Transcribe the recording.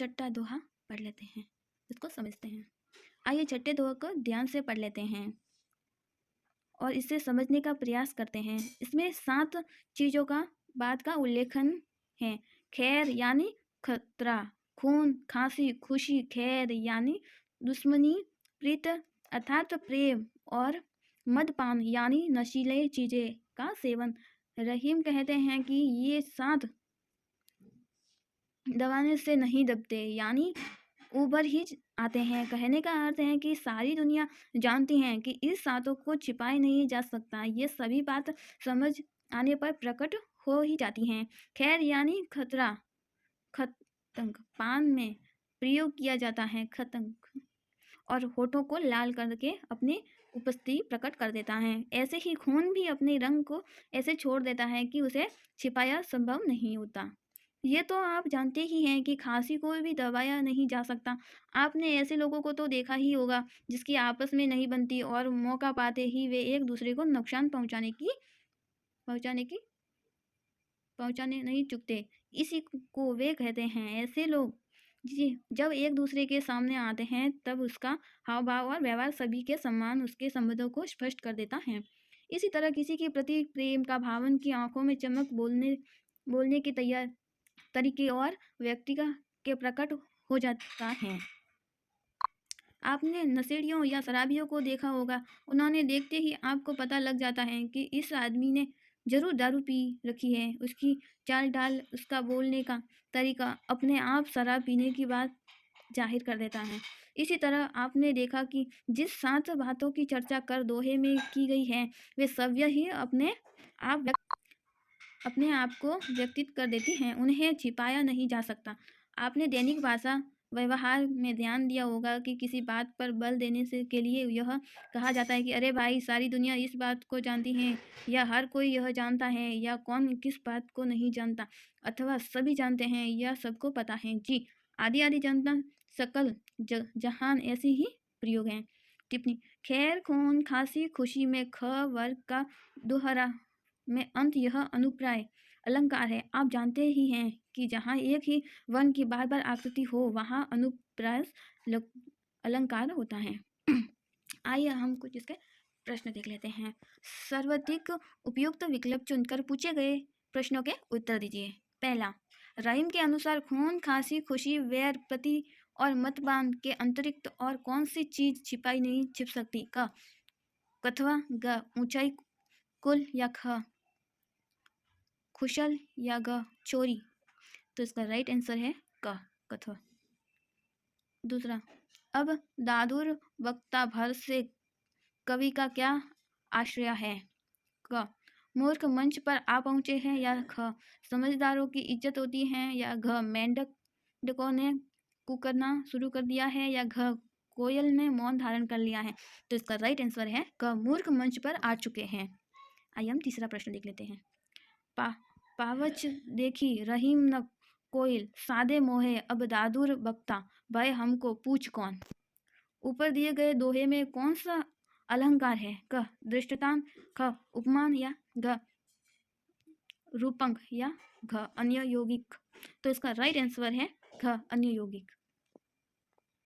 छठा दोहा पढ़ लेते हैं, इसको समझते हैं। आइए छठे दोहे को ध्यान से पढ़ लेते हैं और इसे समझने का प्रयास करते हैं। इसमें 7 चीज़ों का बात का उल्लेखन है। खैर यानी खतरा, खून, खांसी, खुशी, खैर यानी दुश्मनी, प्रीत अर्थात प्रेम और मदपान यानी नशीले चीज़ें का सेवन। रहीम कहते हैं कि ये 7 दबाने से नहीं दबते यानी उभर ही आते हैं। कहने का अर्थ है कि सारी दुनिया जानती है कि इस सातों को छिपाया नहीं जा सकता। ये सभी बात समझ आने पर प्रकट हो ही जाती हैं। खैर यानी खतरा, खतंग पान में प्रयोग किया जाता है खतंग, और होठों को लाल करके अपनी उपस्थिति प्रकट कर देता है। ऐसे ही खून भी अपने रंग को ऐसे छोड़ देता है कि उसे छिपाया संभव नहीं होता। ये तो आप जानते ही हैं कि खांसी को भी दबाया नहीं जा सकता। आपने ऐसे लोगों को तो देखा ही होगा जिसकी आपस में नहीं बनती और मौका पाते ही वे एक दूसरे को नुकसान पहुंचाने नहीं चुकते। इसी को वे कहते हैं ऐसे लोग। जी, जब एक दूसरे के सामने आते हैं तब उसका हाव भाव और व्यवहार सभी के सम्मान उसके संबंधों को स्पष्ट कर देता है। इसी तरह किसी के प्रति प्रेम का भाव उनकी आंखों में चमक, बोलने की तरीके और व्यक्ति के प्रकट हो जाता है। आपने नशेड़ियों या शराबियों को देखा होगा, उन्होंने देखते ही आपको पता लग जाता है कि इस आदमी ने जरूर दारू पी रखी है। उसकी चाल ढाल, उसका बोलने का तरीका अपने आप शराब पीने की बात जाहिर कर देता है। इसी तरह आपने देखा कि जिस 7 बातों की चर्चा कर दोहे में की गई है वे सभी ही अपने आप को व्यक्तित कर देती हैं। उन्हें छिपाया नहीं जा सकता। आपने दैनिक भाषा व्यवहार में ध्यान दिया होगा कि किसी बात पर बल देने से के लिए यह कहा जाता है कि अरे भाई सारी दुनिया इस बात को जानती है, या हर कोई यह जानता है, या कौन किस बात को नहीं जानता, अथवा सभी जानते हैं या सबको पता है जी, आदि आदि जनता सकल जहान ऐसे ही प्रयोग हैं। टिप्पणी। खैर, खून, खांसी, खुशी में ख वर्ग का दोहरा में अंत यह अनुप्राय अलंकार है। आप जानते ही हैं कि जहाँ एक ही वर्ण की बार बार आकृति हो वहाँ अनुप्रास अलंकार होता है। आइए हम कुछ इसके प्रश्न देख लेते हैं। सर्वाधिक उपयुक्त विकल्प चुनकर पूछे गए प्रश्नों के उत्तर दीजिए। पहला, रहीम के अनुसार खून, खांसी, खुशी, वैर, प्रति और मतदान के अतिरिक्त और कौन सी चीज छिपाई नहीं छिप सकती? क कथवा, ग ऊंचाई, कुल या ख खुशल या ग चोरी? तो इसका राइट आंसर है क कथवा। दूसरा, अब दादुर वक्ता भर से कवि का क्या आश्रय है? क मूर्ख मंच पर आ पहुंचे हैं, या ख समझदारों की इज्जत होती है, या घ मेंढकों ने कुकरना शुरू कर दिया है, या घ कोयल ने मौन धारण कर लिया है? तो इसका राइट आंसर है क मूर्ख मंच पर आ चुके हैं। आइए हम तीसरा प्रश्न देख लेते हैं। पावच देखी रहीम न कोयल, सादे मोहे अब दादुर बक्ता, भय हमको पूछ कौन? ऊपर दिए गए दोहे में कौन सा अलंकार है? क दृष्टांत, ख उपमान, या घ रूपंग, या घ अन्य यौगिक? तो इसका राइट आंसर है घ अन्य यौगिक।